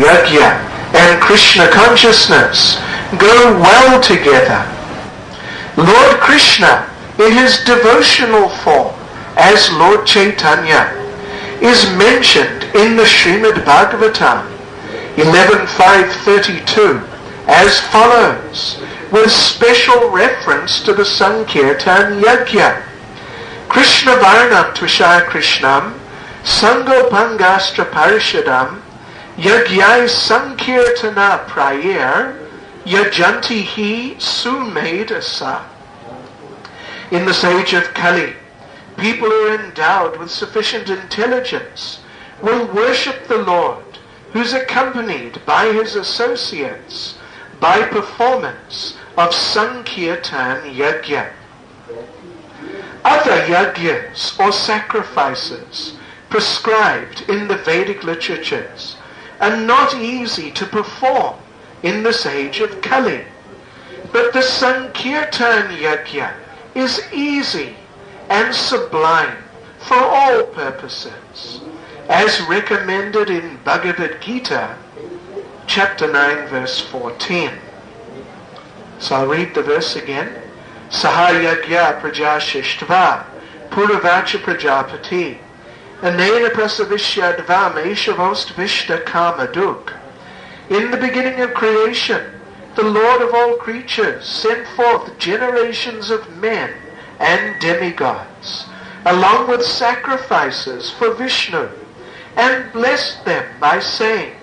Yagna and Krishna consciousness go well together. Lord Krishna, in his devotional form as Lord Chaitanya, is mentioned in the Srimad Bhagavatam 11.5.32 as follows, with special reference to the Sankirtan Yagna. Krishna Varnam Tvishaya Krishnam Sangopangastra Parishadam Yagyai Sankirtana Prayer Yajanti Hi Sumedasa. In this age of Kali, people who are endowed with sufficient intelligence will worship the Lord, who's accompanied by his associates by performance of Sankirtan Yagna. Other yajnas or sacrifices prescribed in the Vedic literatures are not easy to perform in this age of Kali. But the Sankirtan Yagna is easy and sublime for all purposes, as recommended in Bhagavad Gita, chapter 9, verse 14. So I'll read the verse again. Sahayagya prajashishtva puravacha prajapati anena prasavishyadvam eshavostvishta kamaduk. In the beginning of creation, the Lord of all creatures sent forth generations of men and demigods, along with sacrifices for Vishnu, and blessed them by saying,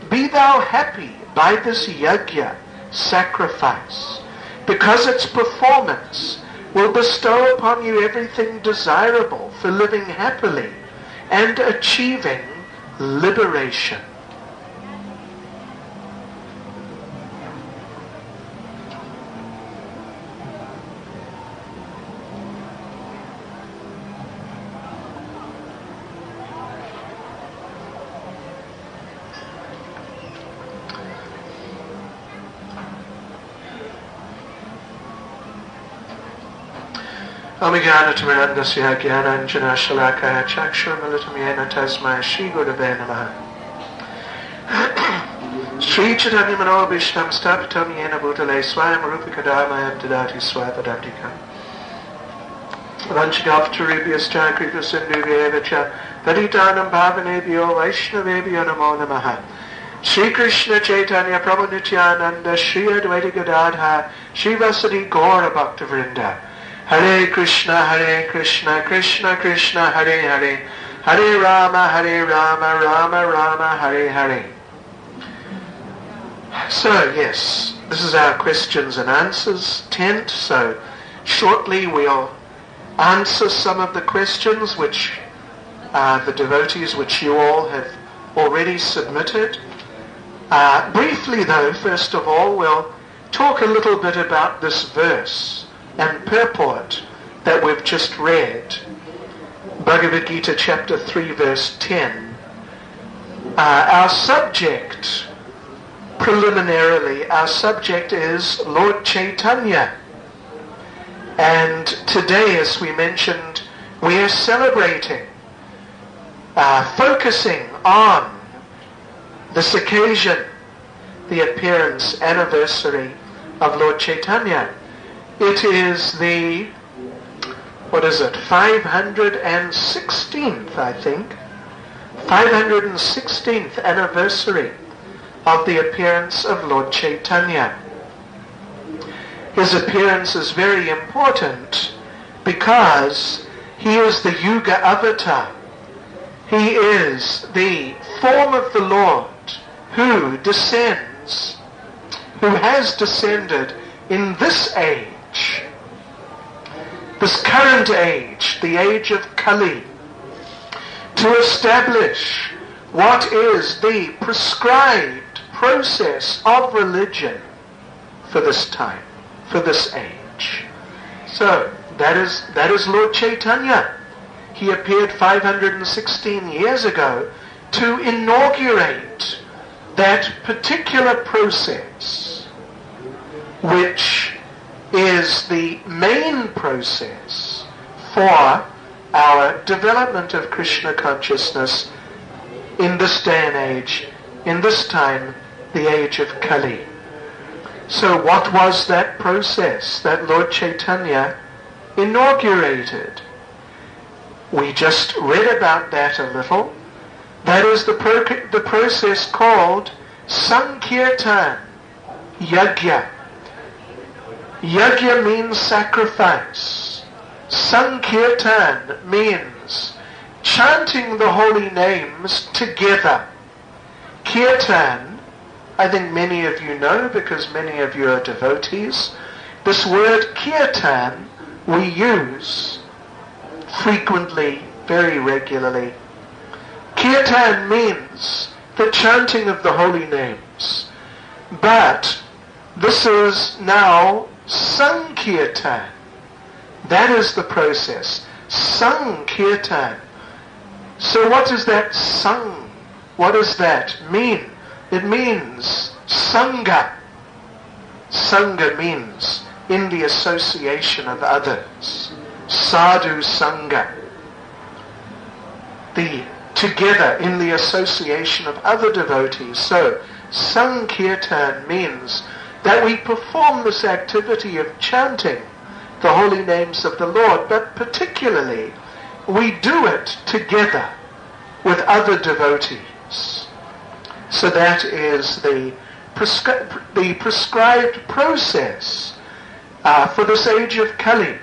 Be thou happy by this yajna, sacrifice, because its performance will bestow upon you everything desirable for living happily and achieving liberation. Amigyanatimirandasya Gyananjana Shalakaya Chakshurmilitam Yena Tasmai Shri Gurave Namaha. Sri Chaitanya Manobishtam Stapitam Yena Bhutale Swayam Rupikadamayam Dadati Swapadamdikam. Vanchagaptaribhyascha Kripa Sindhuvyevacha Paditanam Bhavanebhyo Vaishnavebhyo Namo Namaha. Shri Krishna Chaitanya Prabhu Nityananda Shri Advaita Gadadha Shri Vasadi Gaura Bhaktavrinda. Hare Krishna, Krishna Krishna, Hare Hare, Hare Rama, Rama Rama, Hare Hare. So, yes, this is our questions and answers tent. So, shortly we'll answer some of the questions which the devotees, which you all have already submitted. Briefly, though, first of all, we'll talk a little bit about this verse and purport that we've just read. Bhagavad Gita chapter 3 verse 10. Our subject, preliminarily, our subject is Lord Chaitanya. And today, as we mentioned, we are celebrating, focusing on this occasion, the appearance anniversary of Lord Chaitanya. It is the, 516th, I think, 516th anniversary of the appearance of Lord Chaitanya. His appearance is very important because he is the Yuga Avatar. He is the form of the Lord who has descended in this age, this current age, the age of Kali, to establish what is the prescribed process of religion for this time, for this age. So, that is Lord Chaitanya. He appeared 516 years ago to inaugurate that particular process, which is the main process for our development of Krishna consciousness in this day and age in this time, the age of Kali. So what was that process that Lord Chaitanya inaugurated? We just read about that a little. That is the process called Sankirtan, Yagna. Yagna means sacrifice. Sankirtan means chanting the holy names together. Kirtan, I think many of you know because many of you are devotees. This word kirtan we use frequently, very regularly. Kirtan means the chanting of the holy names. But this is now Sankirtan. That is the process. Sankirtan. So what is that sang? What does that mean? It means Sangha. Sangha means in the association of others. Sadhu Sangha. Together in the association of other devotees. So Sankirtan means that we perform this activity of chanting the holy names of the Lord, but particularly we do it together with other devotees. So that is the prescribed process for this age of Kali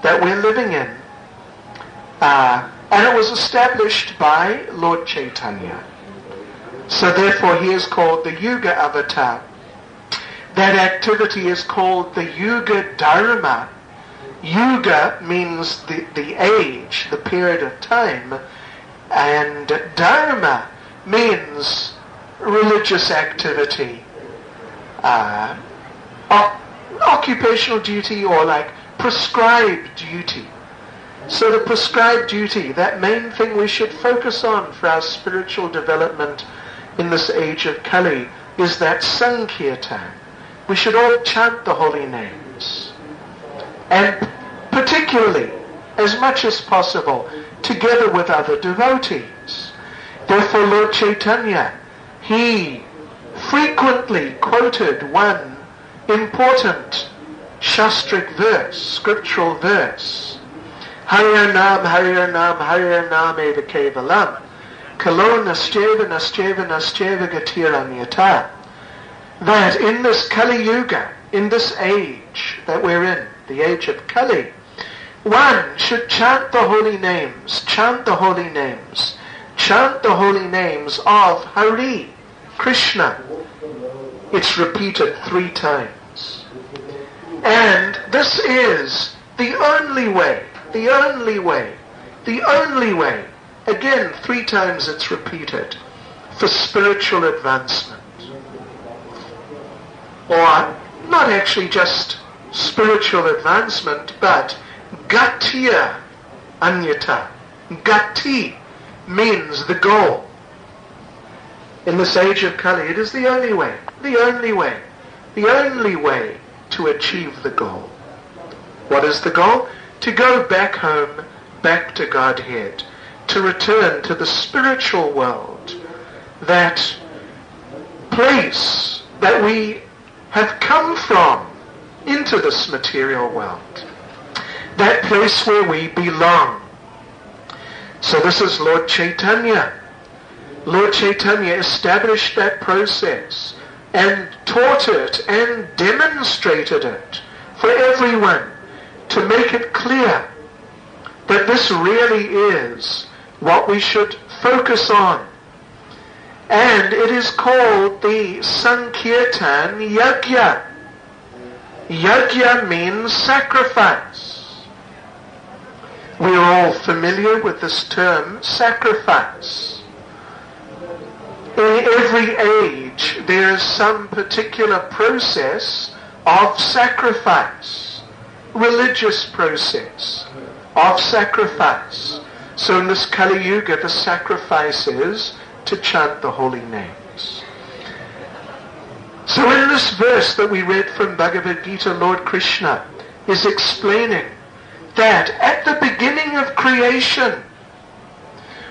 that we're living in. And it was established by Lord Chaitanya. So therefore he is called the Yuga Avatar. That activity is called the Yuga Dharma. Yuga means the age, the period of time, and Dharma means religious activity, occupational duty, or like prescribed duty. So the prescribed duty, that main thing we should focus on for our spiritual development in this age of Kali, is that Sankirtan. We should all chant the holy names. And particularly, as much as possible, together with other devotees. Therefore Lord Chaitanya, he frequently quoted one important shastric verse, scriptural verse. Haryarnam, Haryarnam, Haryarnam eva kevalam. Kalo nastyeva, nastyeva, nastyeva gatiranyata. That in this Kali Yuga, in this age that we're in, the age of Kali, one should chant the holy names, chant the holy names, chant the holy names of Hari, Krishna. It's repeated 3 times. And this is the only way, the only way, the only way, again 3 times it's repeated, for spiritual advancement. Or not actually just spiritual advancement, but Gatiya Anyata. Gati means the goal. In this age of Kali, it is the only way, the only way, the only way to achieve the goal. What is the goal? To go back home, back to Godhead, to return to the spiritual world, that place that we have come from into this material world, that place where we belong. So this is Lord Chaitanya. Lord Chaitanya established that process and taught it and demonstrated it for everyone to make it clear that this really is what we should focus on. And it is called the Sankirtan Yagna. Yagna means sacrifice. We are all familiar with this term, sacrifice. In every age, there is some particular process of sacrifice, religious process of sacrifice. So in this Kali Yuga, the sacrifice is to chant the holy names. So in this verse that we read from Bhagavad Gita, Lord Krishna is explaining that at the beginning of creation,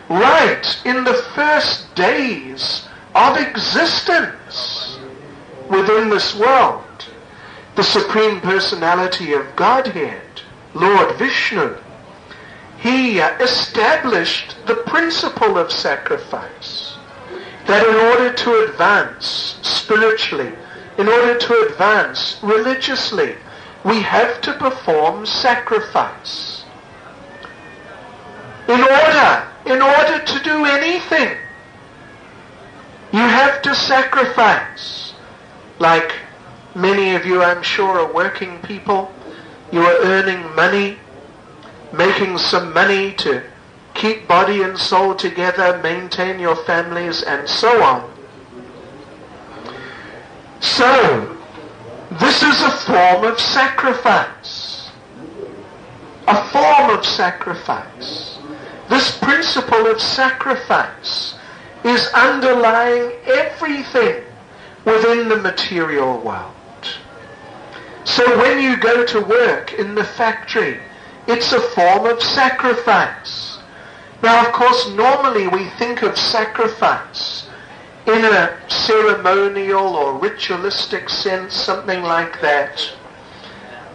right in the first days of existence within this world. The Supreme Personality of Godhead, Lord Vishnu, he established the principle of sacrifice, that in order to advance spiritually, in order to advance religiously, we have to perform sacrifice. In order to do anything, you have to sacrifice. Like many of you, I'm sure, are working people. You are earning money, making some money to keep body and soul together, maintain your families, and so on. So, this is a form of sacrifice. A form of sacrifice. This principle of sacrifice is underlying everything within the material world. So when you go to work in the factory, it's a form of sacrifice. Now, of course, normally we think of sacrifice in a ceremonial or ritualistic sense, something like that.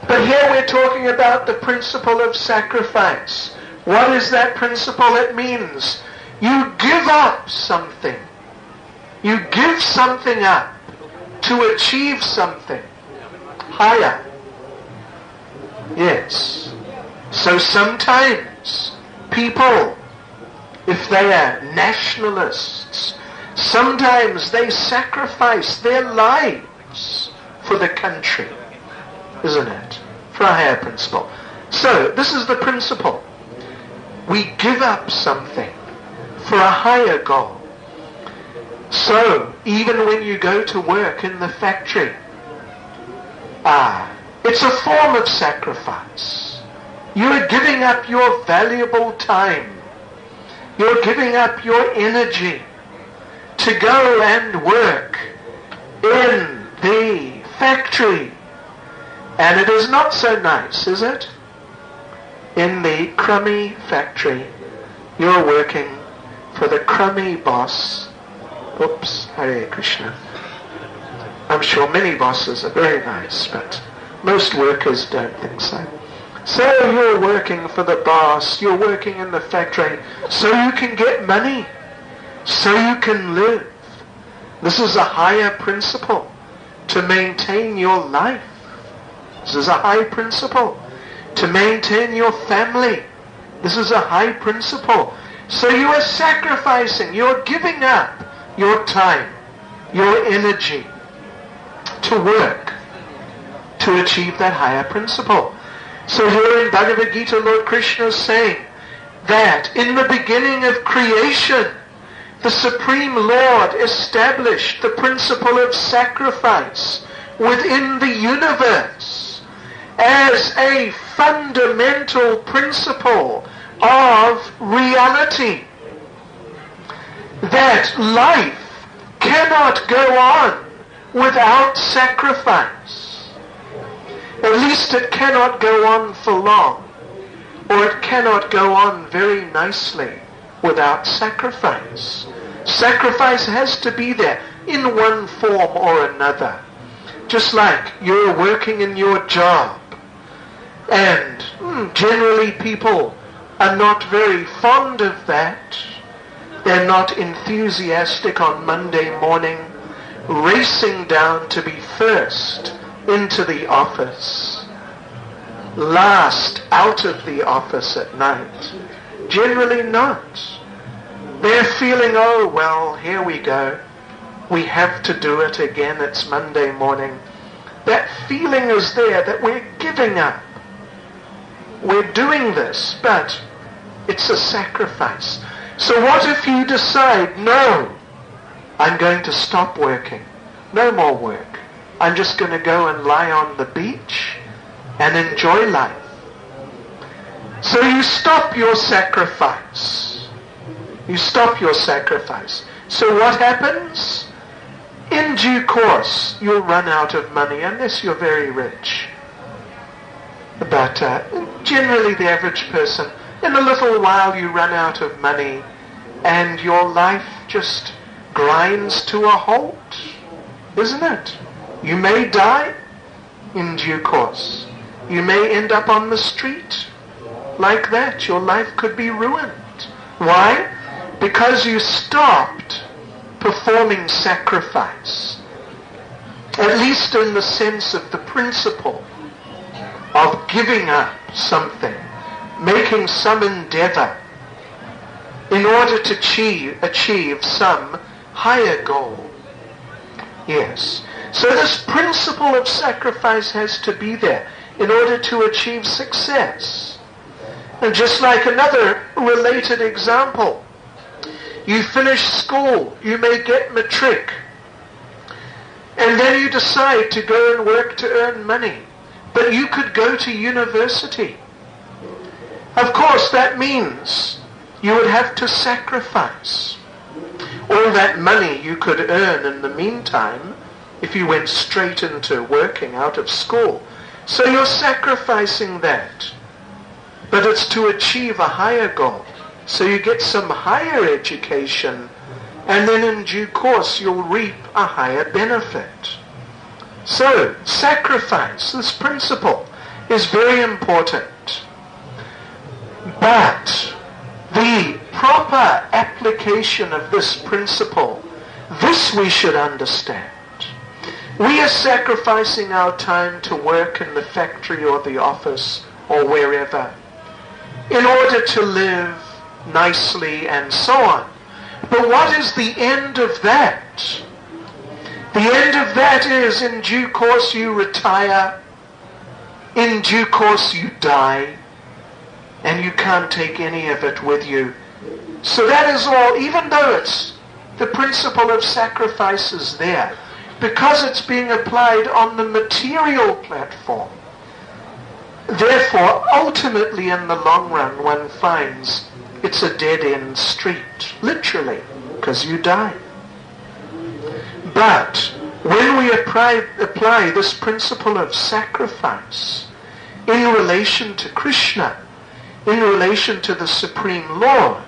But here we're talking about the principle of sacrifice. What is that principle? It means you give up something. You give something up to achieve something higher. Yes. So sometimes people, if they are nationalists, sometimes they sacrifice their lives for the country, isn't it? For a higher principle. So this is the principle. We give up something for a higher goal. So even when you go to work in the factory, it's a form of sacrifice. You are giving up your valuable time. You're giving up your energy to go and work in the factory. And it is not so nice, is it? In the crummy factory, you're working for the crummy boss. Oops, Hare Krishna. I'm sure many bosses are very nice, but most workers don't think so. So you're working for the boss, you're working in the factory, so you can get money, so you can live. This is a higher principle to maintain your life. This is a high principle to maintain your family. This is a high principle. So you are sacrificing, you're giving up your time, your energy to work to achieve that higher principle. So here in Bhagavad Gita, Lord Krishna is saying that in the beginning of creation, the Supreme Lord established the principle of sacrifice within the universe as a fundamental principle of reality. That life cannot go on without sacrifice. At least it cannot go on for long, or it cannot go on very nicely without sacrifice. Sacrifice has to be there in one form or another. Just like you're working in your job, and generally people are not very fond of that. They're not enthusiastic on Monday morning, racing down to be first into the office, last out of the office at night. Generally not. They're feeling, oh well, here we go. We have to do it again. It's Monday morning. That feeling is there that we're giving up. We're doing this, but it's a sacrifice. So what if you decide, no, I'm going to stop working. No more work. I'm just going to go and lie on the beach and enjoy life. So you stop your sacrifice. You stop your sacrifice. So what happens? In due course, you'll run out of money unless you're very rich. But generally the average person, in a little while you run out of money and your life just grinds to a halt, isn't it? You may die in due course. You may end up on the street like that. Your life could be ruined. Why? Because you stopped performing sacrifice, at least in the sense of the principle of giving up something, making some endeavor in order to achieve some higher goal. Yes. So this principle of sacrifice has to be there in order to achieve success. And just like another related example, you finish school, you may get matric, and then you decide to go and work to earn money. But you could go to university. Of course, that means you would have to sacrifice. All that money you could earn in the meantime if you went straight into working out of school. So you're sacrificing that. But it's to achieve a higher goal. So you get some higher education, and then in due course you'll reap a higher benefit. So, sacrifice, this principle, is very important. But the proper application of this principle, this we should understand. We are sacrificing our time to work in the factory or the office or wherever in order to live nicely and so on. But what is the end of that? The end of that is, in due course you retire, in due course you die, and you can't take any of it with you. So that is all, even though it's the principle of sacrifice is there, because it's being applied on the material platform. Therefore, ultimately in the long run, one finds it's a dead-end street, literally, because you die. But when we apply this principle of sacrifice in relation to Krishna, in relation to the Supreme Lord,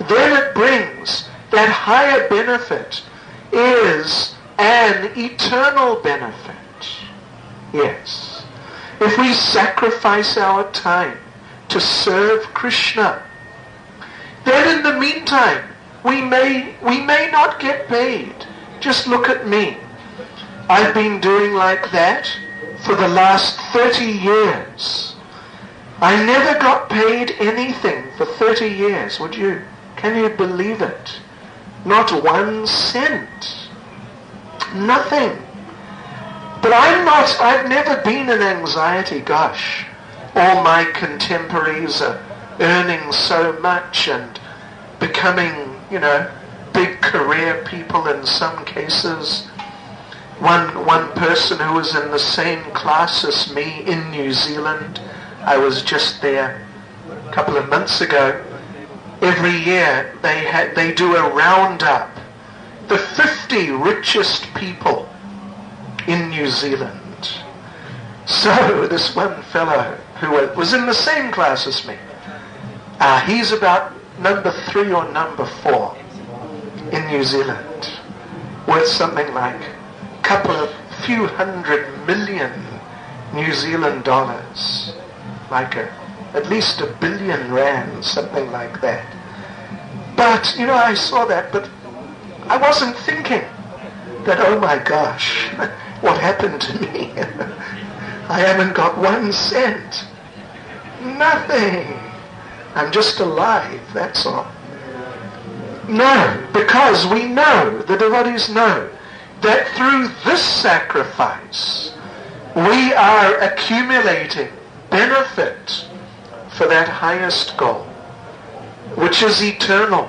then it brings that higher benefit is an eternal benefit. Yes. If we sacrifice our time to serve Krishna, then in the meantime, we may not get paid. Just look at me. I've been doing like that for the last 30 years. I never got paid anything for 30 years, would you? Can you believe it? Not 1 cent. Nothing. But I've never been in anxiety. Gosh, all my contemporaries are earning so much and becoming, big career people in some cases. One person who was in the same class as me in New Zealand, I was just there a couple of months ago. Every year they do a roundup, the 50 richest people in New Zealand. So this one fellow who was in the same class as me, he's about number 3 or number 4 in New Zealand, worth something like a few hundred million New Zealand dollars, like at least R1 billion, something like that. But, I saw that, but I wasn't thinking that, oh my gosh, what happened to me? I haven't got 1 cent. Nothing. I'm just alive, that's all. No, because we know, the devotees know, that through this sacrifice, we are accumulating benefit for that highest goal, which is eternal.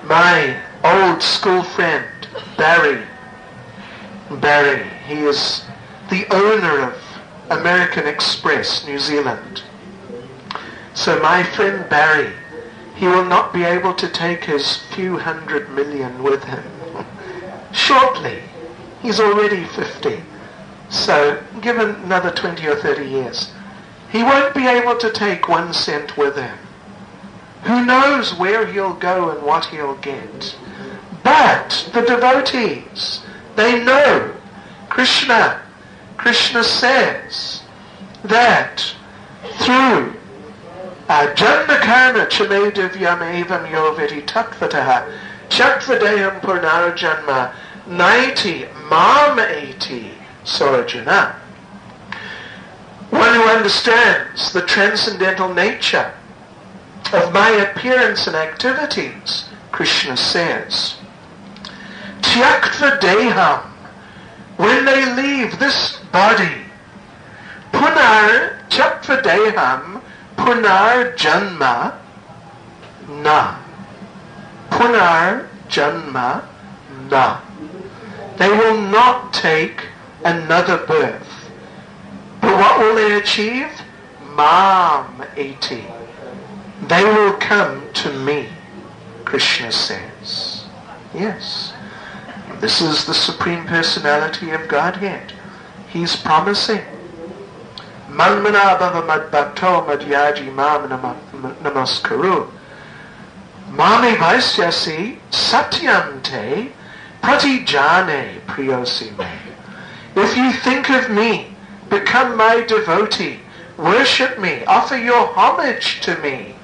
My old school friend, Barry, he is the owner of American Express, New Zealand. So my friend Barry, he will not be able to take his few hundred million with him. Shortly. He's already 50. So given another 20 or 30 years, he won't be able to take 1 cent with him. Who knows where he'll go and what he'll get. But the devotees, they know Krishna. Krishna says that through janma karma chame divyam evam yo vedi tattvataha chatvadayam purnara janma naiti mam eti sorajana. One who understands the transcendental nature of my appearance and activities, Krishna says, tyaktva deham, when they leave this body, punar tyaktva deham punar janma na. Punar janma na. They will not take another birth. But what will they achieve? Mam eti. They will come to me, Krishna says. Yes. This is the Supreme Personality of Godhead. He's promising. Manmana bhava madbhakto madhyaji mam namaskaru. Mami vaisyasi satyante pratijane priyosime. If you think of me, become my devotee, worship me, offer your homage to me,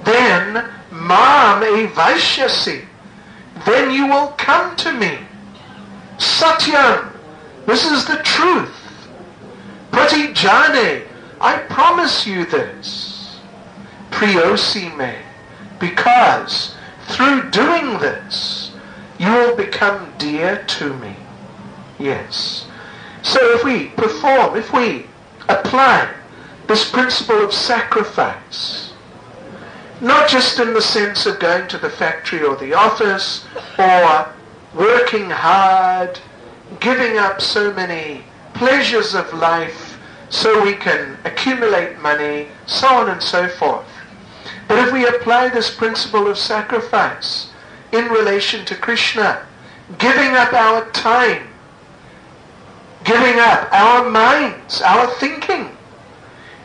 then mam vaishyasi, then you will come to me. Satyam, this is the truth. Pratijane, I promise you this. Priyosime, because through doing this, you will become dear to me. Yes. So if we perform, if we apply this principle of sacrifice, not just in the sense of going to the factory or the office, or working hard, giving up so many pleasures of life so we can accumulate money, so on and so forth. But if we apply this principle of sacrifice in relation to Krishna, giving up our time, giving up our minds, our thinking,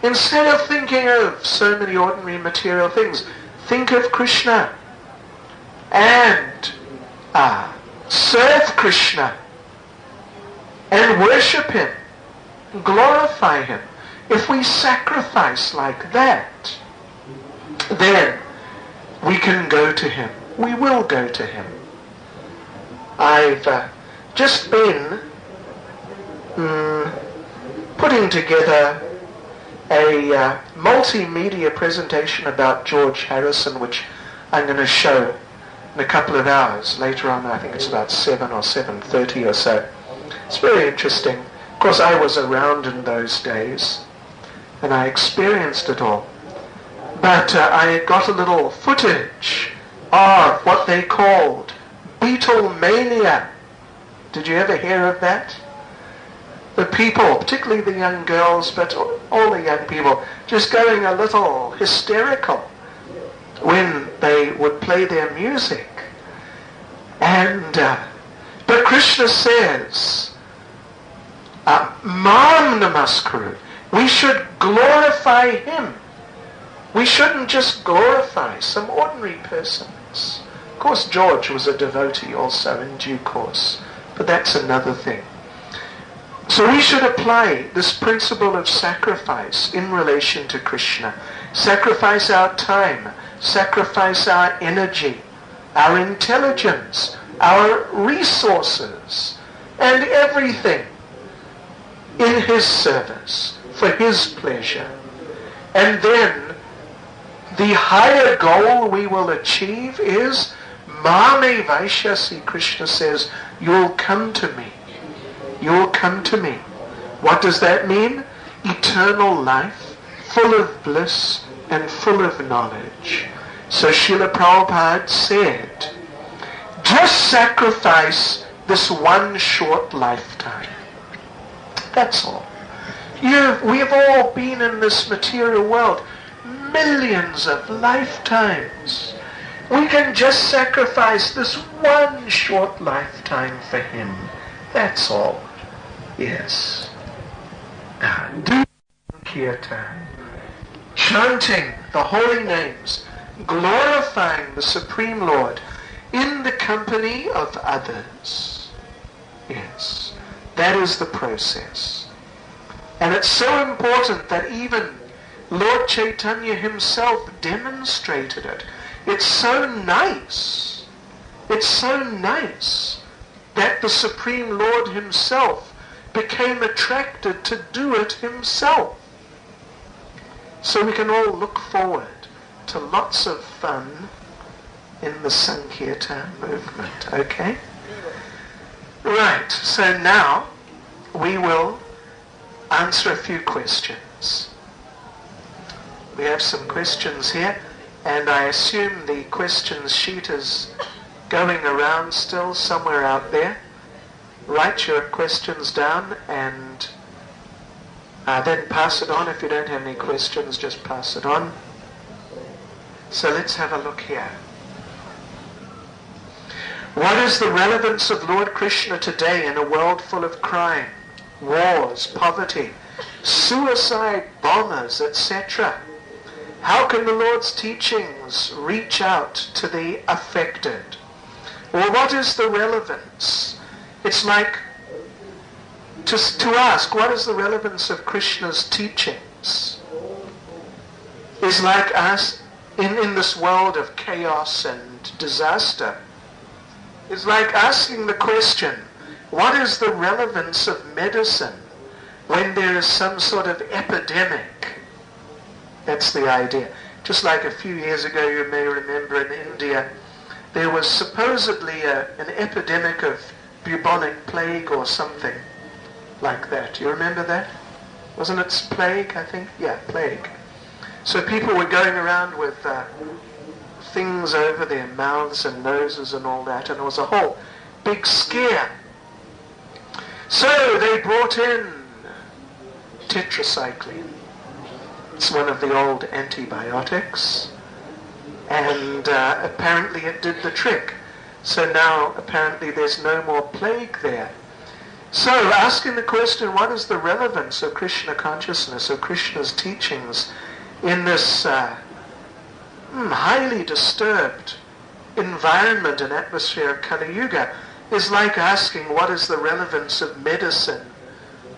instead of thinking of so many ordinary material things, think of Krishna and serve Krishna and worship Him, glorify Him. If we sacrifice like that, then we can go to Him. We will go to Him. I've just been putting together a multimedia presentation about George Harrison, which I'm going to show in a couple of hours later on. I think it's about 7 or 7:30 or so. It's very interesting. Of course, I was around in those days and I experienced it all. But I got a little footage of what they called Beatlemania. Did you ever hear of that? The people, particularly the young girls, but all the young people, just going a little hysterical when they would play their music. And but Krishna says, Mam Namaskaru, we should glorify Him. We shouldn't just glorify some ordinary persons. Of course, George was a devotee also in due course, but that's another thing. So we should apply this principle of sacrifice in relation to Krishna. Sacrifice our time, sacrifice our energy, our intelligence, our resources, and everything in His service, for His pleasure. And then the higher goal we will achieve is Mame Vaishyasi. Krishna says, you'll come to me. You'll come to me. What does that mean? Eternal life, full of bliss and full of knowledge. So Srila Prabhupada said, just sacrifice this one short lifetime. That's all. We've all been in this material world millions of lifetimes. We can just sacrifice this one short lifetime for Him. That's all. Yes. Do Sankirtan, chanting the holy names, glorifying the Supreme Lord in the company of others. Yes, that is the process. And it's so important that even Lord Chaitanya himself demonstrated it. It's so nice. It's so nice that the Supreme Lord himself became attracted to do it himself. So we can all look forward to lots of fun in the Sankirtan movement, okay? Right, so now we will answer a few questions. We have some questions here, and I assume the questions sheet is going around still somewhere out there. Write your questions down and then pass it on. If you don't have any questions, just pass it on. So let's have a look here. What is the relevance of Lord Krishna today in a world full of crime, wars, poverty, suicide bombers, etc.? How can the Lord's teachings reach out to the affected? Or what is the relevance? It's like to ask, what is the relevance of Krishna's teachings? Is like us in this world of chaos and disaster. It's like asking the question, what is the relevance of medicine when there is some sort of epidemic? That's the idea. Just like a few years ago, you may remember in India, there was supposedly an epidemic of bubonic plague or something like that. You remember that? Wasn't it plague, I think? Yeah, plague. So people were going around with things over their mouths and noses and all that, and it was a whole big scare. So they brought in tetracycline. It's one of the old antibiotics, and apparently it did the trick. So now apparently there's no more plague there. So asking the question, what is the relevance of Krishna consciousness, of Krishna's teachings in this highly disturbed environment and atmosphere of Kali Yuga, is like asking what is the relevance of medicine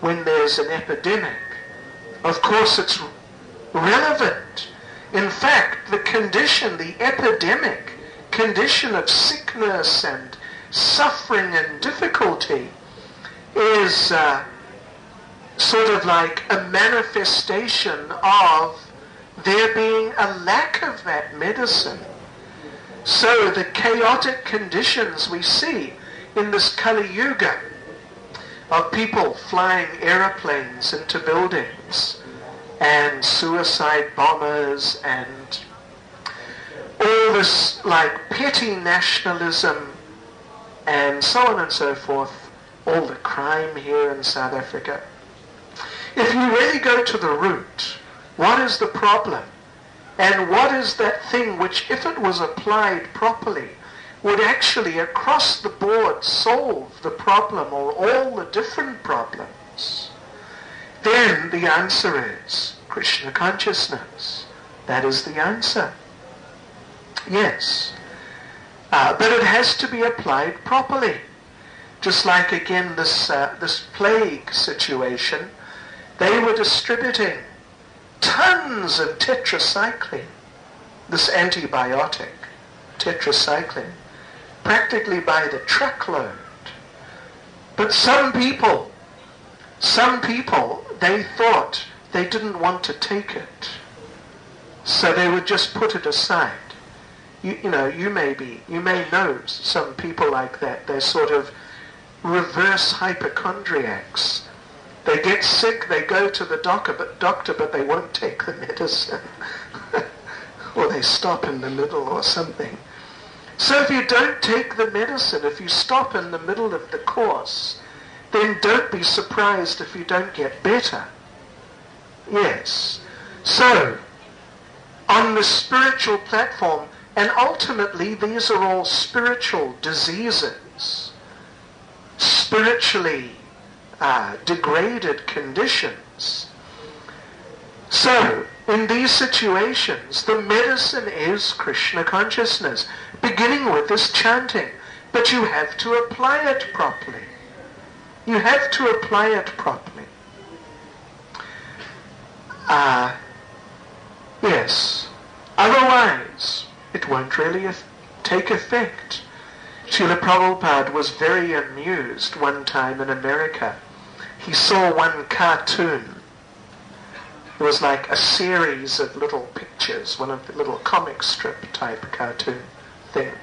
when there's an epidemic. Of course it's relevant. In fact, the condition, the epidemic condition of sickness and suffering and difficulty is sort of like a manifestation of there being a lack of that medicine. So the chaotic conditions we see in this Kali Yuga of people flying aeroplanes into buildings and suicide bombers and all this like petty nationalism and so on and so forth, all the crime here in South Africa. If you really go to the root, what is the problem? And what is that thing which, if it was applied properly, would actually across the board solve the problem or all the different problems? Then the answer is Krishna consciousness. That is the answer. Yes. But it has to be applied properly. Just like again this plague situation, they were distributing tons of tetracycline, this antibiotic, tetracycline, practically by the truckload. But some people, they thought they didn't want to take it, so they would just put it aside. You may know some people like that. They're sort of reverse hypochondriacs. They get sick, they go to the doctor, but they won't take the medicine. Or they stop in the middle or something. So if you don't take the medicine, if you stop in the middle of the course, then don't be surprised if you don't get better. Yes. So, on the spiritual platform, and ultimately these are all spiritual diseases, spiritually degraded conditions. So, in these situations, the medicine is Krishna consciousness, beginning with this chanting. But you have to apply it properly. You have to apply it properly. Yes. Otherwise, it won't really take effect. Srila Prabhupada was very amused one time in America. He saw one cartoon. It was like a series of little pictures, one of the little comic strip type cartoon thing.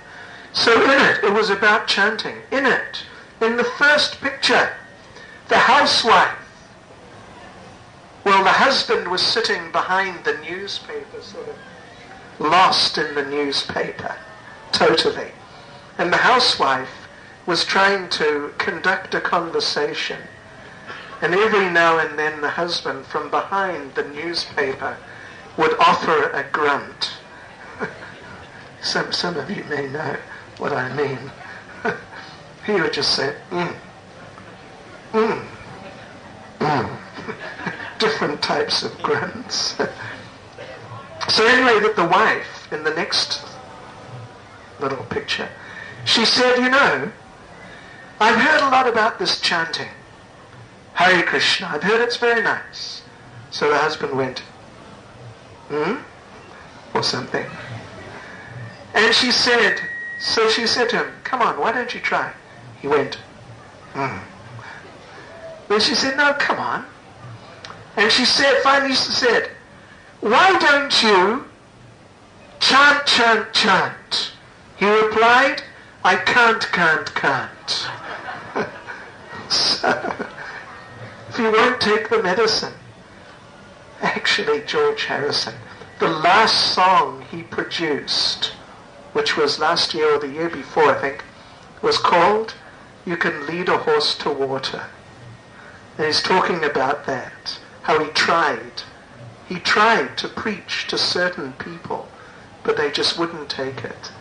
So in it was about chanting. In it, in the first picture, the housewife. Well, the husband was sitting behind the newspaper, sort of lost in the newspaper, totally. And the housewife was trying to conduct a conversation. And every now and then the husband from behind the newspaper would offer a grunt. Some of you may know what I mean. He would just say, different types of grunts. So anyway, that the wife in the next little picture, she said, you know, I've heard a lot about this chanting. Hare Krishna, I've heard it's very nice. So the husband went, or something. And she said to him, come on, why don't you try? He went, Then she said, no, come on. And she said, finally she said, why don't you chant, chant, chant? He replied, I can't. So, if you won't take the medicine, actually George Harrison, the last song he produced, which was last year or the year before, I think, was called You Can Lead a Horse to Water. And he's talking about that, how he tried to preach to certain people, but they just wouldn't take it.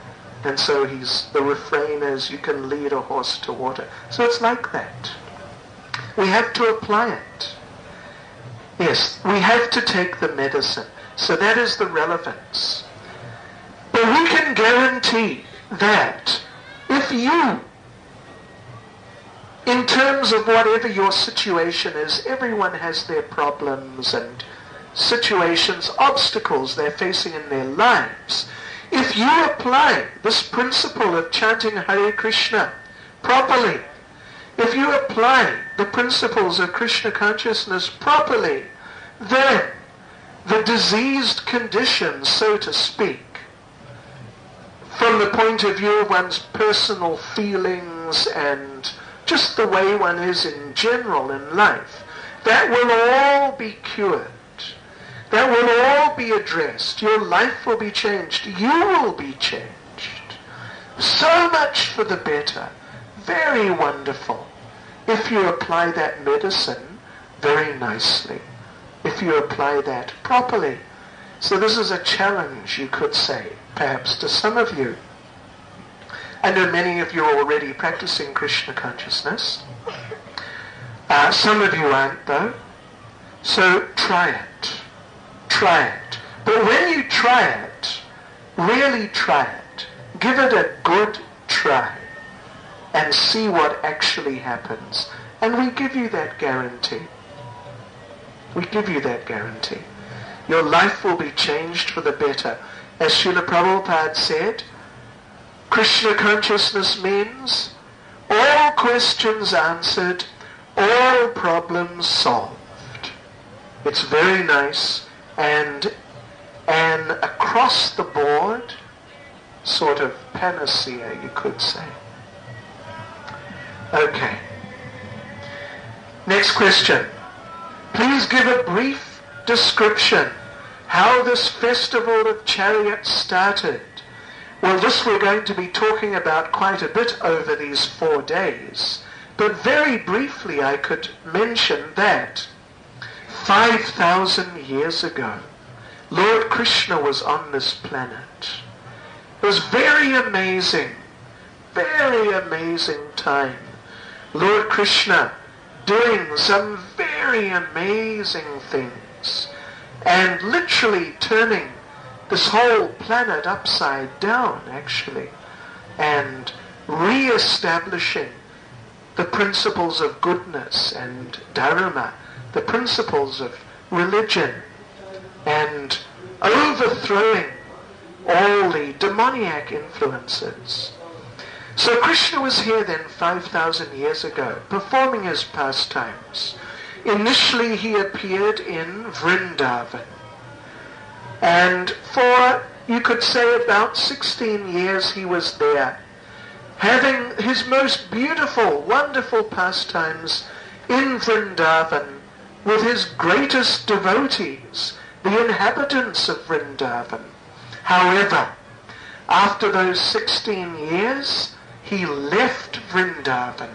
And so the refrain is, you can lead a horse to water. So it's like that. We have to apply it. Yes, we have to take the medicine. So that is the relevance. But we can guarantee that if you, in terms of whatever your situation is, everyone has their problems and situations, obstacles they're facing in their lives. If you apply this principle of chanting Hare Krishna properly, if you apply the principles of Krishna consciousness properly, then the diseased condition, so to speak, from the point of view of one's personal feelings and just the way one is in general in life, that will all be cured. That will all be addressed. Your life will be changed. You will be changed. So much for the better. Very wonderful. If you apply that medicine very nicely. If you apply that properly. So this is a challenge, you could say, perhaps to some of you. I know many of you are already practicing Krishna consciousness. Some of you aren't, though. So try it. Try it. But when you try it, really try it. Give it a good try and see what actually happens. And we give you that guarantee. We give you that guarantee. Your life will be changed for the better. As Srila Prabhupada said, Krishna consciousness means all questions answered, all problems solved. It's very nice. And an across the board sort of panacea, you could say. Okay. Next question. Please give a brief description how this festival of chariots started. Well, this we're going to be talking about quite a bit over these 4 days. But very briefly I could mention that 5,000 years ago, Lord Krishna was on this planet. It was very amazing time. Lord Krishna doing some very amazing things and literally turning this whole planet upside down, actually, and re-establishing the principles of goodness and dharma, the principles of religion, and overthrowing all the demoniac influences. So Krishna was here then 5,000 years ago, performing his pastimes. Initially he appeared in Vrindavan, and for, you could say, about 16 years he was there, having his most beautiful, wonderful pastimes in Vrindavan with his greatest devotees, the inhabitants of Vrindavan. However, after those 16 years, he left Vrindavan.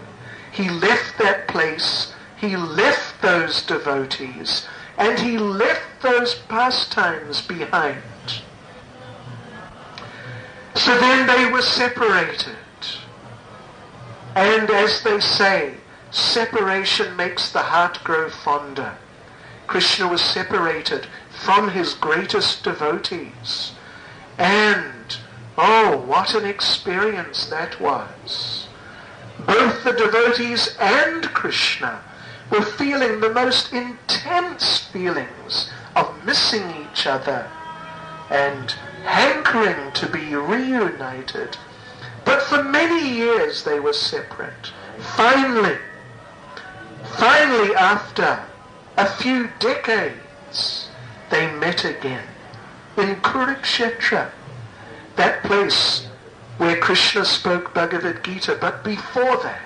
He left that place, he left those devotees, and he left those pastimes behind. So then they were separated. And as they say, separation makes the heart grow fonder. Krishna was separated from his greatest devotees. And, oh, what an experience that was. Both the devotees and Krishna were feeling the most intense feelings of missing each other and hankering to be reunited. But for many years they were separate. Finally, after a few decades, they met again in Kurukshetra, that place where Krishna spoke Bhagavad Gita. But before that,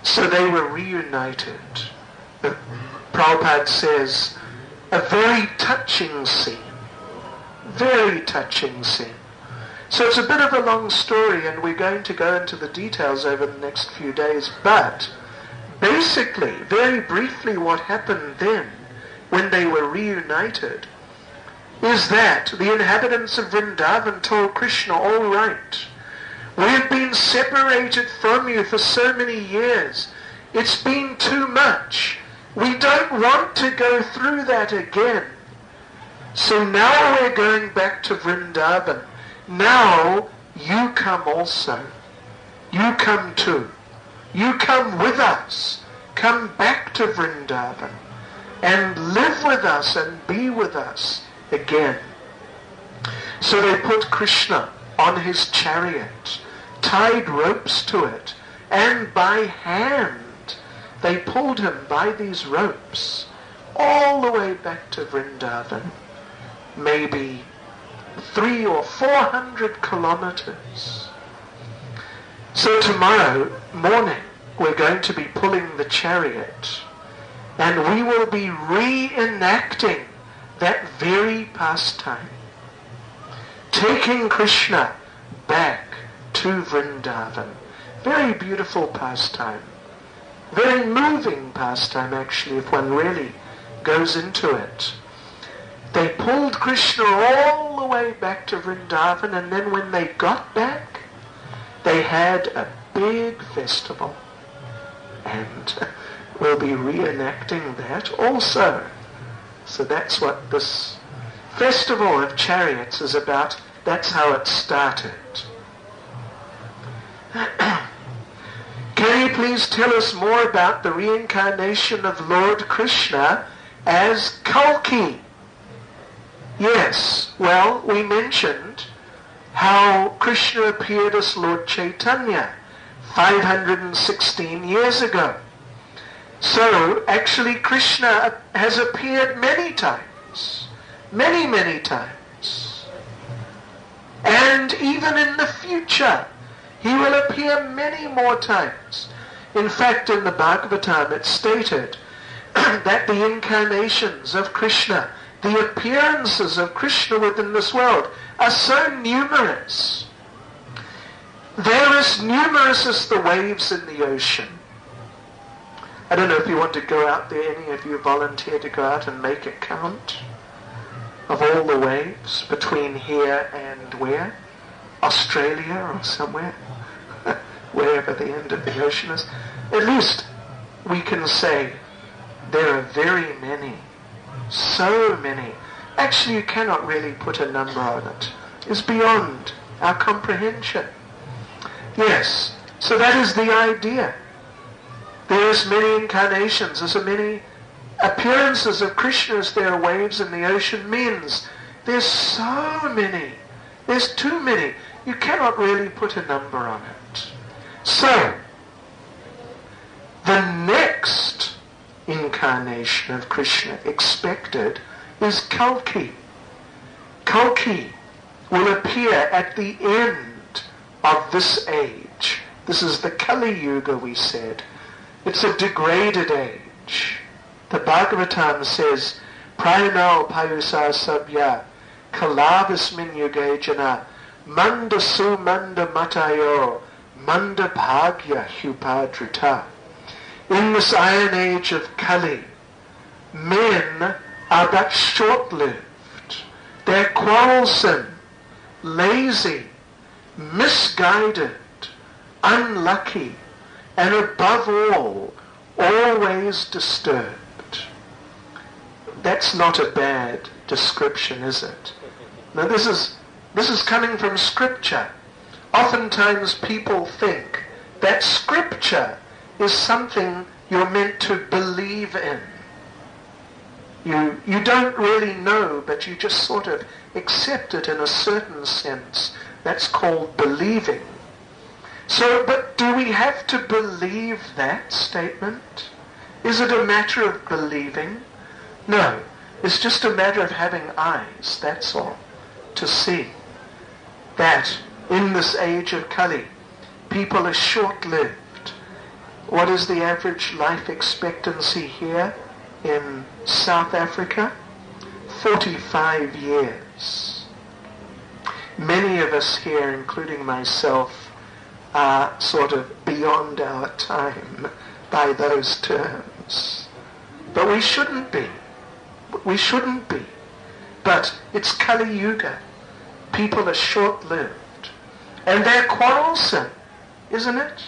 so they were reunited. Prabhupada says, a very touching scene. Very touching scene. So it's a bit of a long story, and we're going to go into the details over the next few days. But basically, very briefly, what happened then, when they were reunited, is that the inhabitants of Vrindavan told Krishna, all right, we've been separated from you for so many years. It's been too much. We don't want to go through that again. So now we're going back to Vrindavan. Now you come also. You come too. You come with us. Come back to Vrindavan and live with us and be with us again. So they put Krishna on his chariot, tied ropes to it, and by hand they pulled him by these ropes all the way back to Vrindavan. Maybe 300 or 400 kilometers. So tomorrow morning we're going to be pulling the chariot, and we will be reenacting that very pastime, taking Krishna back to Vrindavan. Very beautiful pastime. Very moving pastime, actually, if one really goes into it. They pulled Krishna all the way back to Vrindavan, and then when they got back, they had a big festival. And we'll be reenacting that also. So that's what this Festival of Chariots is about. That's how it started. Can you please tell us more about the reincarnation of Lord Krishna as Kalki? Yes, well, we mentioned how Krishna appeared as Lord Chaitanya 516 years ago. So, actually, Krishna has appeared many times. Many times. And even in the future, he will appear many more times. In fact, in the Bhagavatam, it's stated that the incarnations of Krishna, the appearances of Krishna within this world, are so numerous. They're as numerous as the waves in the ocean. I don't know if you want to go out there, any of you volunteer to go out and make a count of all the waves between here and where? Australia or somewhere? Wherever the end of the ocean is. At least we can say there are very many. So many. Actually, you cannot really put a number on it. It's beyond our comprehension. Yes, so that is the idea. There's many incarnations, there's many appearances of Krishna as there are waves in the ocean means there's so many. There's too many. You cannot really put a number on it. So, the next incarnation of Krishna expected is Kalki. Kalki will appear at the end of this age. This is the Kali Yuga, we said. It's a degraded age. The Bhagavatam says, Prayanal Payusa Sabya Kalavismin Yuge Jana Manda Sumanda Matayo Manda Bhagya Hupadrita. In this iron age of Kali, men are but short-lived. They're quarrelsome, lazy, misguided, unlucky, and above all, always disturbed. That's not a bad description, is it? Now this is coming from Scripture. Oftentimes people think that Scripture is something you're meant to believe in. You don't really know, but you just sort of accept it in a certain sense. That's called believing. So, but do we have to believe that statement? Is it a matter of believing? No, it's just a matter of having eyes, that's all, to see that in this age of Kali, people are short-lived. What is the average life expectancy here in South Africa? 45 years. Many of us here, including myself, are sort of beyond our time by those terms. But we shouldn't be. We shouldn't be. But it's Kali Yuga. People are short-lived. And they're quarrelsome, isn't it?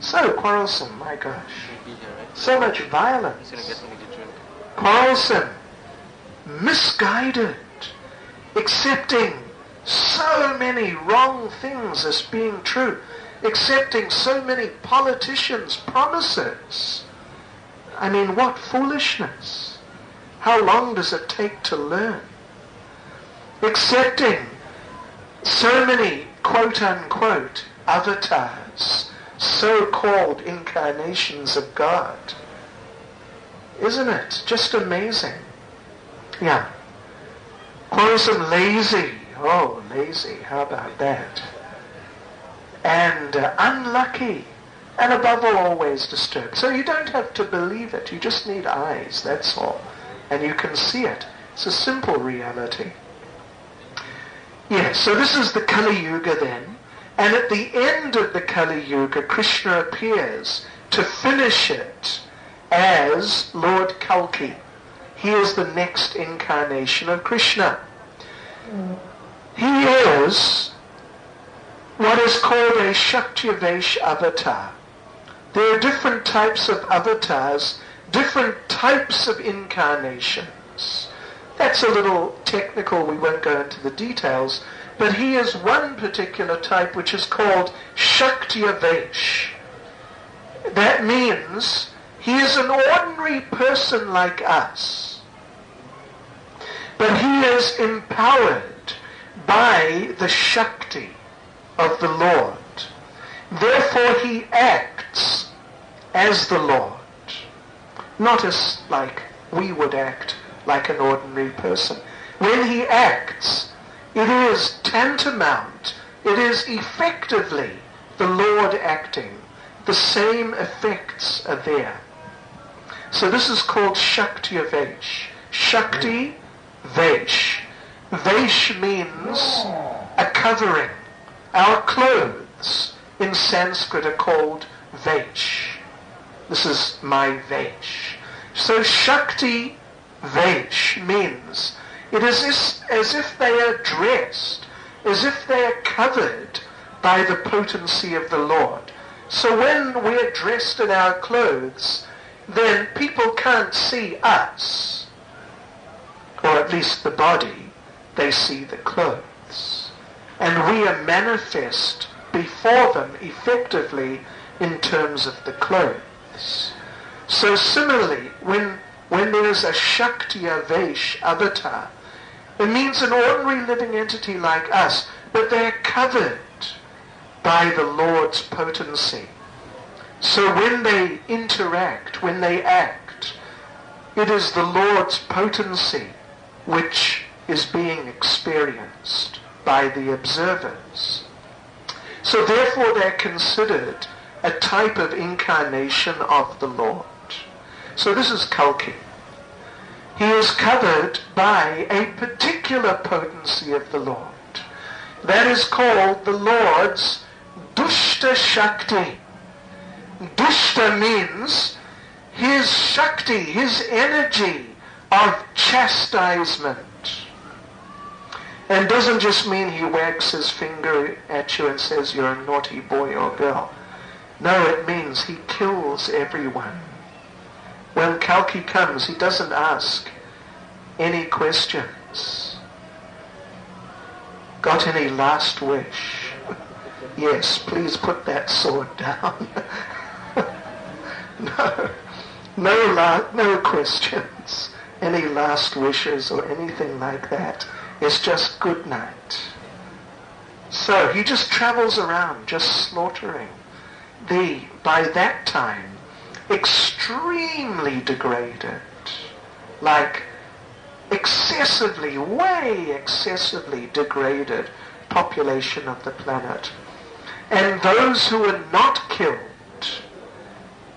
So quarrelsome, my gosh. So much violence. Quarrelsome, misguided, accepting so many wrong things as being true, accepting so many politicians' promises. I mean, what foolishness. How long does it take to learn? Accepting so many quote-unquote avatars, so-called incarnations of God. Isn't it? Just amazing. Yeah. Quarrelsome, lazy. Oh, lazy. How about that? And unlucky. And above all, always disturbed. So you don't have to believe it. You just need eyes, that's all. And you can see it. It's a simple reality. Yes, so this is the Kali Yuga then. And at the end of the Kali Yuga, Krishna appears to finish it as Lord Kalki. He is the next incarnation of Krishna. He is what is called a Shaktivesh avatar. There are different types of avatars, different types of incarnations. That's a little technical, we won't go into the details, but he is one particular type which is called Shaktivesh. That means he is an ordinary person like us, but he is empowered by the Shakti of the Lord. Therefore he acts as the Lord, not as like we would act like an ordinary person. When he acts, it is tantamount, it is effectively the Lord acting. The same effects are there. So this is called Shaktivesh. Shakti Vesh. Vesh means a covering. Our clothes in Sanskrit are called Vesh. This is my Vesh. So Shakti Vesh means it is as if they are dressed, as if they are covered by the potency of the Lord. So when we're dressed in our clothes, then people can't see us, or at least the body, they see the clothes. and we are manifest before them effectively in terms of the clothes. So similarly, when there is a Shaktiya Vesh avatar, it means an ordinary living entity like us, but they're covered by the Lord's potency. So when they interact, when they act, it is the Lord's potency which is being experienced by the observers. So therefore they're considered a type of incarnation of the Lord. So this is Kalki. He is covered by a particular potency of the Lord. That is called the Lord's Dushta Shakti. Dushta means his Shakti, his energy of chastisement. And doesn't just mean he wags his finger at you and says you're a naughty boy or girl. No, it means he kills everyone. When Kalki comes, he doesn't ask any questions. Got any last wish? Yes, please put that sword down. No questions. Any last wishes or anything like that. It's just good night. So he just travels around, just slaughtering the, by that time, extremely degraded, like way excessively degraded population of the planet. And those who are not killed,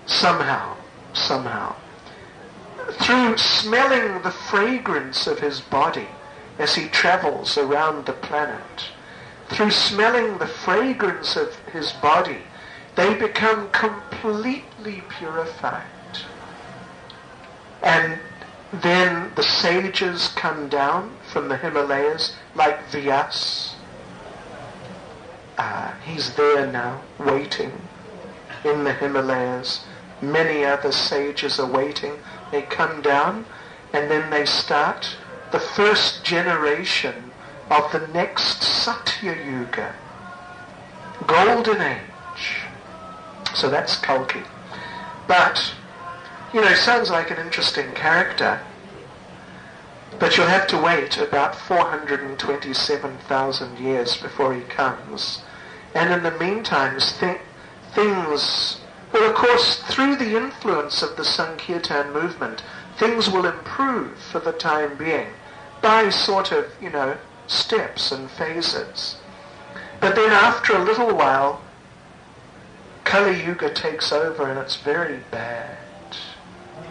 somehow, through smelling the fragrance of his body as he travels around the planet, through smelling the fragrance of his body, they become completely purified. And then the sages come down from the Himalayas, like Vyas. He's there now, waiting in the Himalayas. Many other sages are waiting. They come down, and then they start the first generation of the next Satya Yuga, Golden Age. So that's Kalki. But, sounds like an interesting character, but you'll have to wait about 427,000 years before he comes. And in the meantime, things, well, of course, through the influence of the Sankirtan movement, things will improve for the time being by sort of, steps and phases. But then after a little while, Kali Yuga takes over, and it's very bad.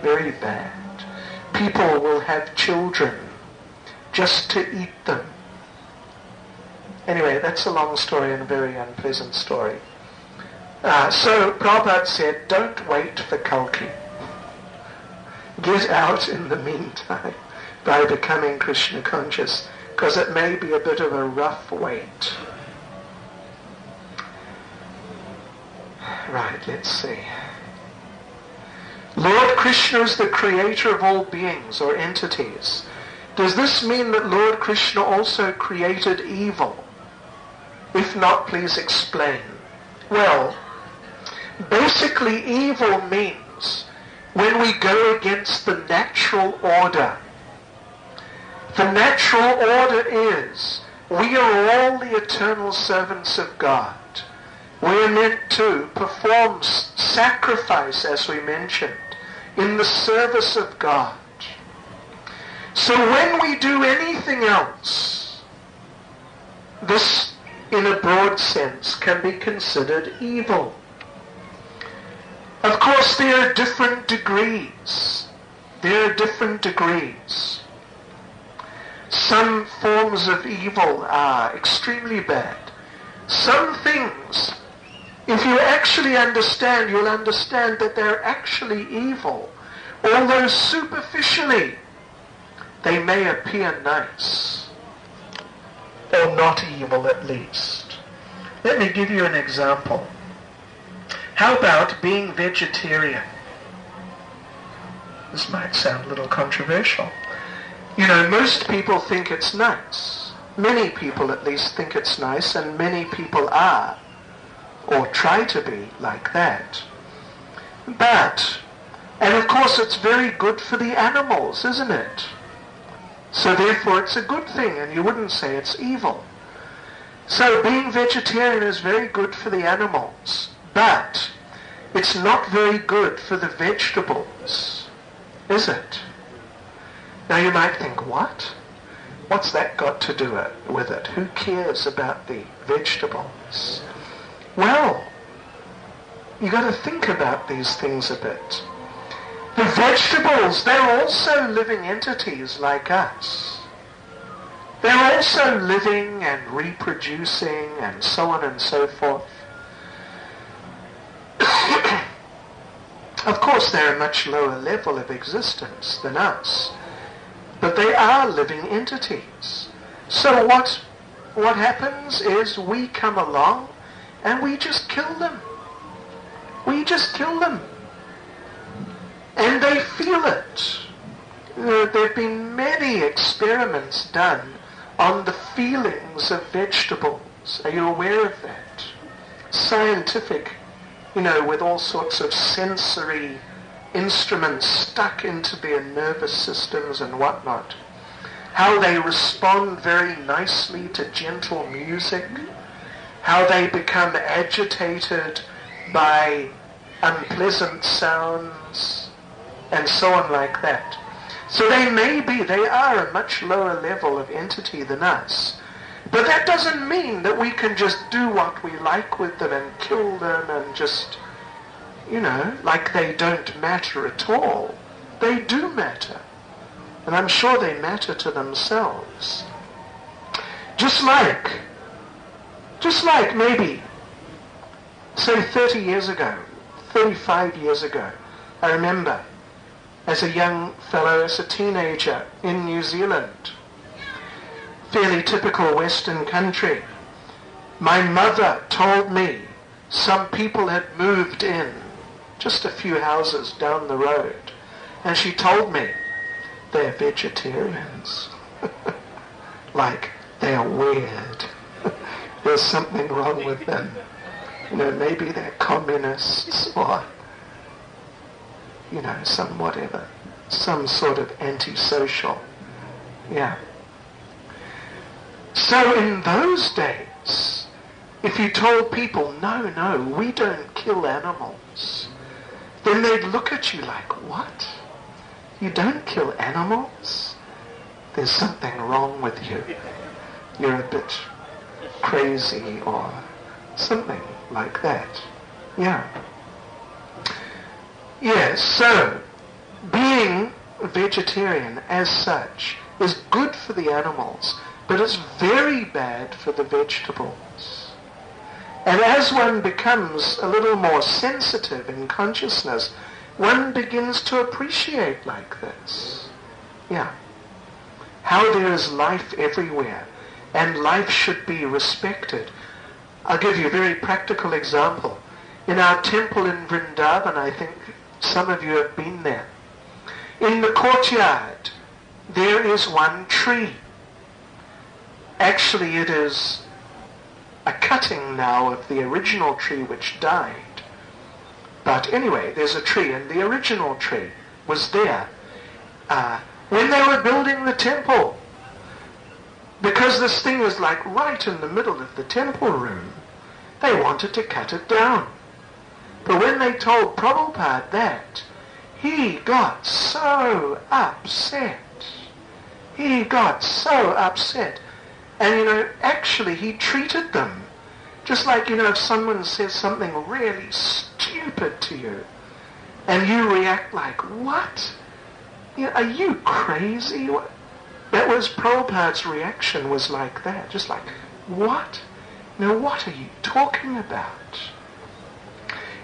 Very bad. People will have children just to eat them. Anyway, that's a long story and a very unpleasant story. So Prabhupada said, don't wait for Kalki. Get out in the meantime by becoming Krishna conscious, because it may be a bit of a rough wait. Right, let's see. Lord Krishna is the creator of all beings or entities. Does this mean that Lord Krishna also created evil? If not, please explain. Well, basically evil means when we go against the natural order. The natural order is we are all the eternal servants of God. We are meant to perform sacrifice, as we mentioned, in the service of God. So when we do anything else, this, in a broad sense, can be considered evil. Of course, there are different degrees. Some forms of evil are extremely bad. Some things, if you actually understand, you'll understand that they're actually evil, although superficially they may appear nice, or not evil at least. Let me give you an example. How about being vegetarian? This might sound a little controversial. Most people think it's nice. Many people at least think it's nice, and many people are, or try to be, like that. But, and of course it's very good for the animals, isn't it? So therefore it's a good thing, and you wouldn't say it's evil. So being vegetarian is very good for the animals, but it's not very good for the vegetables, is it? Now you might think, what? What's that got to do with it? Who cares about the vegetables? Well, you got to think about these things a bit. The vegetables, they're also living entities like us. They're also living and reproducing and so on and so forth. Of course, they're a much lower level of existence than us, but they are living entities. So what happens is we come along and we just kill them. We just kill them. And they feel it. There have been many experiments done on the feelings of vegetables. Are you aware of that? Scientific, with all sorts of sensory instruments stuck into their nervous systems and whatnot. How they respond very nicely to gentle music. How they become agitated by unpleasant sounds and so on like that. So they are a much lower level of entity than us. But that doesn't mean that we can just do what we like with them and kill them and just, like they don't matter at all. They do matter. And I'm sure they matter to themselves. Just like maybe, say 30 years ago, 35 years ago, I remember as a young fellow, as a teenager in New Zealand, fairly typical Western country, my mother told me some people had moved in just a few houses down the road, and she told me they're vegetarians. Like, they're weird. There's something wrong with them. Maybe they're communists or, some sort of antisocial. Yeah. So in those days, if you told people, no, we don't kill animals, then they'd look at you like, what? You don't kill animals? There's something wrong with you. You're a bit crazy or something like that. Yeah. Yes, so being vegetarian as such is good for the animals, but it's very bad for the vegetables. And as one becomes a little more sensitive in consciousness, one begins to appreciate like this. Yeah. How there is life everywhere, and life should be respected. I'll give you a very practical example. In our temple in Vrindavan, I think some of you have been there. In the courtyard, there is one tree. Actually, it is a cutting now of the original tree which died. But anyway, there's a tree, and the original tree was there when they were building the temple. Because this thing was like right in the middle of the temple room, they wanted to cut it down. But when they told Prabhupada that, he got so upset. He got so upset. And, actually he treated them just like, if someone says something really stupid to you, and you react like, what? Are you crazy? What? That was Prabhupada's reaction, was like that. Just like, what? Now what are you talking about?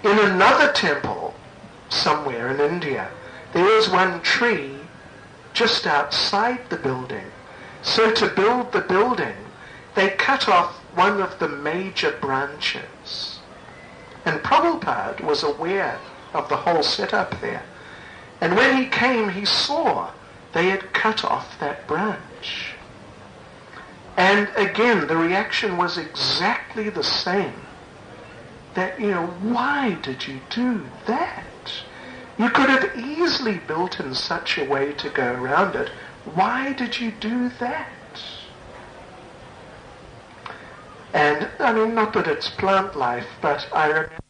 In another temple, somewhere in India, there is one tree just outside the building. So to build the building, they cut off one of the major branches. And Prabhupada was aware of the whole setup there. And when he came, he saw they had cut off that branch. And again, the reaction was exactly the same. That, why did you do that? You could have easily built in such a way to go around it. Why did you do that? And, not that it's plant life, but I remember